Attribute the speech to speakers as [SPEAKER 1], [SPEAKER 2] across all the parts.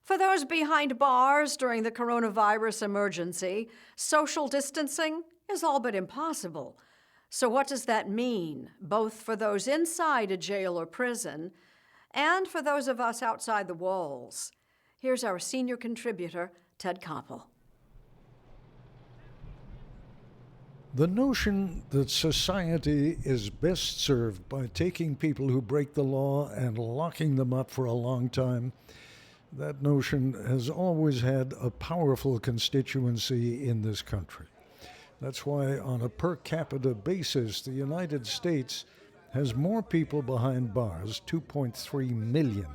[SPEAKER 1] For those behind bars during the coronavirus emergency, social distancing is all but impossible. So what does that mean, both for those inside a jail or prison and for those of us outside the walls? Here's our senior contributor, Ted Koppel.
[SPEAKER 2] The notion that society is best served by taking people who break the law and locking them up for a long time, that notion has always had a powerful constituency in this country. That's why, on a per capita basis, the United States has more people behind bars, 2.3 million,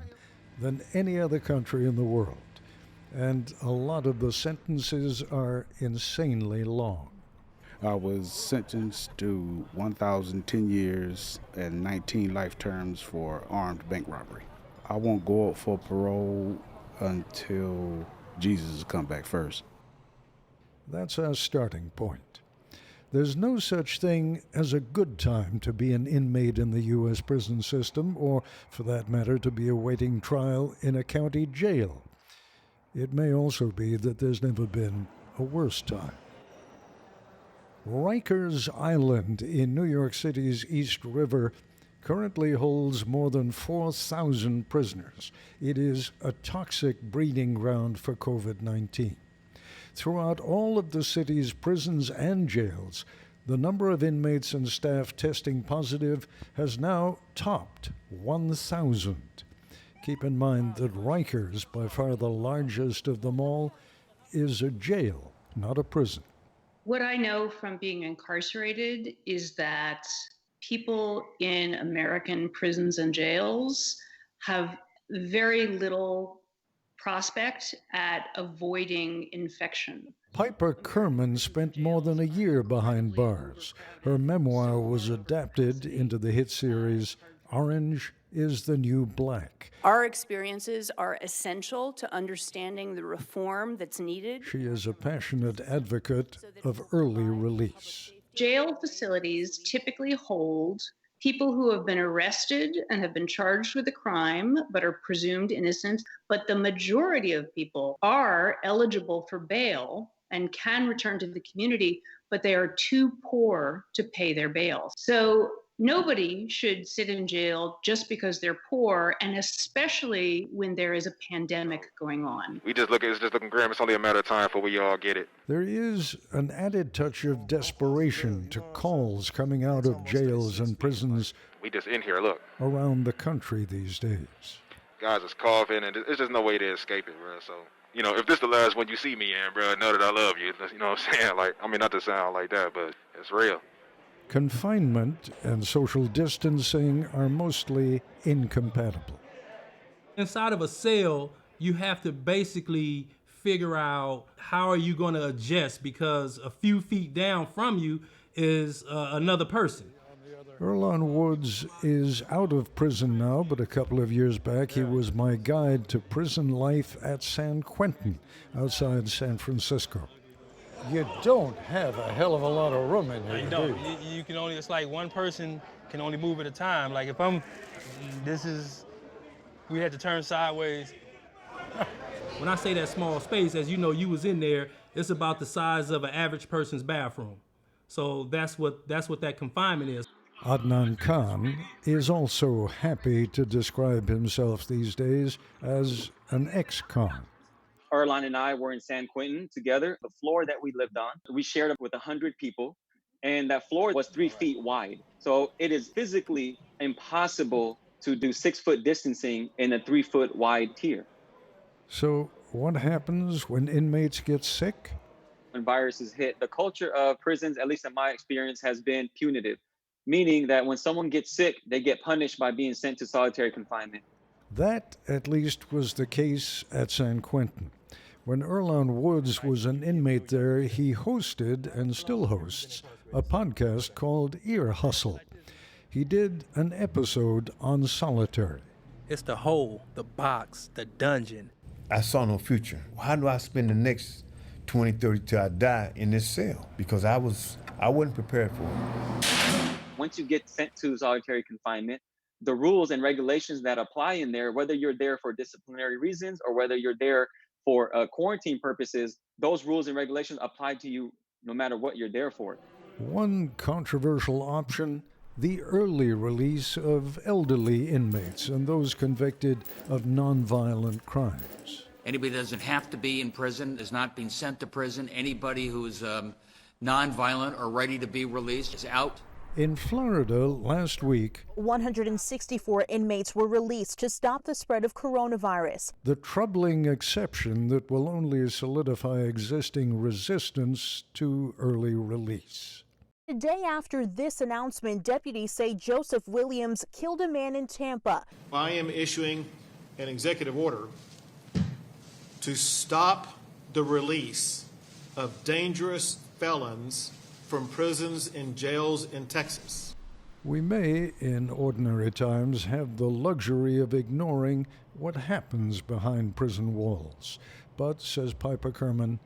[SPEAKER 2] than any other country in the world. And a lot of the sentences are insanely long.
[SPEAKER 3] I was sentenced to 1,010 years and 19 life terms for armed bank robbery. I won't go out for parole until Jesus come back first.
[SPEAKER 2] That's our starting point. There's no such thing as a good time to be an inmate in the U.S. prison system, or, for that matter, to be awaiting trial in a county jail. It may also be that there's never been a worse time. Rikers Island in New York City's East River currently holds more than 4,000 prisoners. It is a toxic breeding ground for COVID-19. Throughout all of the city's prisons and jails, the number of inmates and staff testing positive has now topped 1,000. Keep in mind that Rikers, by far the largest of them all, is a jail, not a prison.
[SPEAKER 4] What I know from being incarcerated is that people in American prisons and jails have very little prospect at avoiding infection.
[SPEAKER 2] Piper Kerman spent more than a year behind bars. Her memoir was adapted into the hit series Orange is the New Black.
[SPEAKER 5] Our experiences are essential to understanding the reform that's needed.
[SPEAKER 2] She is a passionate advocate of early release.
[SPEAKER 4] Jail facilities typically hold people who have been arrested and have been charged with a crime but are presumed innocent, but the majority of people are eligible for bail and can return to the community, but they are too poor to pay their bail. So nobody should sit in jail just because they're poor, and especially when there is a pandemic going on.
[SPEAKER 6] It's just looking grim. It's only a matter of time before we all get it.
[SPEAKER 2] There is an added touch of desperation to calls coming out of jails and prisons.
[SPEAKER 6] We just in here, look.
[SPEAKER 2] Around the country these days.
[SPEAKER 6] Guys is coughing, and there's just no way to escape it, bro. So, if this the last one you see me in, bro, know that I love you. You know what I'm saying? Not to sound like that, but it's real.
[SPEAKER 2] Confinement and social distancing are mostly incompatible.
[SPEAKER 7] Inside of a cell, you have to basically figure out how are you going to adjust, because a few feet down from you is another person.
[SPEAKER 2] Earlonne Woods is out of prison now, but a couple of years back he was my guide to prison life at San Quentin outside San Francisco. You don't have a hell of a lot of room in here.
[SPEAKER 8] You don't. You can only, it's like one person can only move at a time. Like if we had to turn sideways.
[SPEAKER 7] When I say that small space, as you know, you was in there, it's about the size of an average person's bathroom. So that's what that confinement is.
[SPEAKER 2] Adnan Khan is also happy to describe himself these days as an ex-con.
[SPEAKER 9] Earlonne and I were in San Quentin together. The floor that we lived on, we shared it with 100 people, and that floor was 3 feet wide. So it is physically impossible to do 6-foot distancing in a 3-foot wide tier.
[SPEAKER 2] So what happens when inmates get sick?
[SPEAKER 9] When viruses hit, the culture of prisons, at least in my experience, has been punitive, meaning that when someone gets sick, they get punished by being sent to solitary confinement.
[SPEAKER 2] That, at least, was the case at San Quentin. When Earlonne Woods was an inmate there, he hosted, and still hosts, a podcast called Ear Hustle. He did an episode on solitary.
[SPEAKER 8] It's the hole, the box, the dungeon.
[SPEAKER 10] I saw no future. How do I spend the next 20, 30 till I die in this cell? Because I wasn't prepared for it.
[SPEAKER 9] Once you get sent to solitary confinement, the rules and regulations that apply in there, whether you're there for disciplinary reasons or whether you're there for quarantine purposes, those rules and regulations apply to you no matter what you're there for.
[SPEAKER 2] One controversial option, the early release of elderly inmates and those convicted of nonviolent crimes.
[SPEAKER 11] Anybody that doesn't have to be in prison is not being sent to prison. Anybody who's nonviolent or ready to be released is out.
[SPEAKER 2] In Florida last week,
[SPEAKER 12] 164 inmates were released to stop the spread of coronavirus.
[SPEAKER 2] The troubling exception that will only solidify existing resistance to early release.
[SPEAKER 12] A day after this announcement, deputies say Joseph Williams killed a man in Tampa.
[SPEAKER 13] I am issuing an executive order to stop the release of dangerous felons from prisons and jails in Texas.
[SPEAKER 2] We may, in ordinary times, have the luxury of ignoring what happens behind prison walls. But, says Piper Kerman,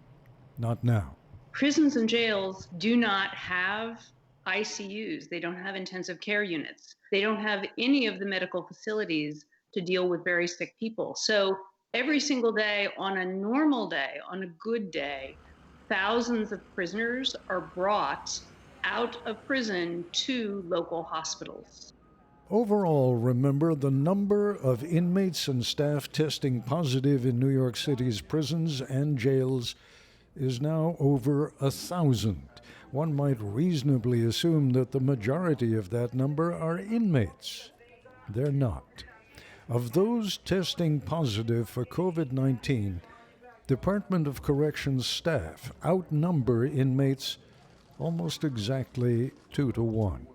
[SPEAKER 2] not now.
[SPEAKER 4] Prisons and jails do not have ICUs. They don't have intensive care units. They don't have any of the medical facilities to deal with very sick people. So every single day, on a normal day, on a good day, thousands of prisoners are brought out of prison to local hospitals.
[SPEAKER 2] Overall, remember, the number of inmates and staff testing positive in New York City's prisons and jails is now over 1,000. One might reasonably assume that the majority of that number are inmates. They're not. Of those testing positive for COVID-19, Department of Corrections staff outnumber inmates almost exactly 2 to 1.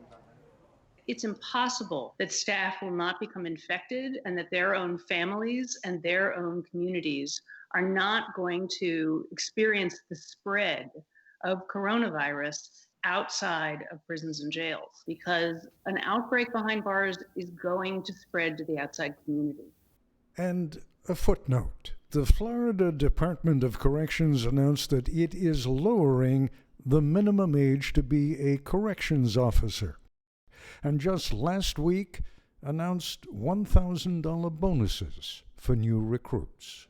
[SPEAKER 4] It's impossible that staff will not become infected and that their own families and their own communities are not going to experience the spread of coronavirus outside of prisons and jails, because an outbreak behind bars is going to spread to the outside community.
[SPEAKER 2] And a footnote. The Florida Department of Corrections announced that it is lowering the minimum age to be a corrections officer, and just last week announced $1,000 bonuses for new recruits.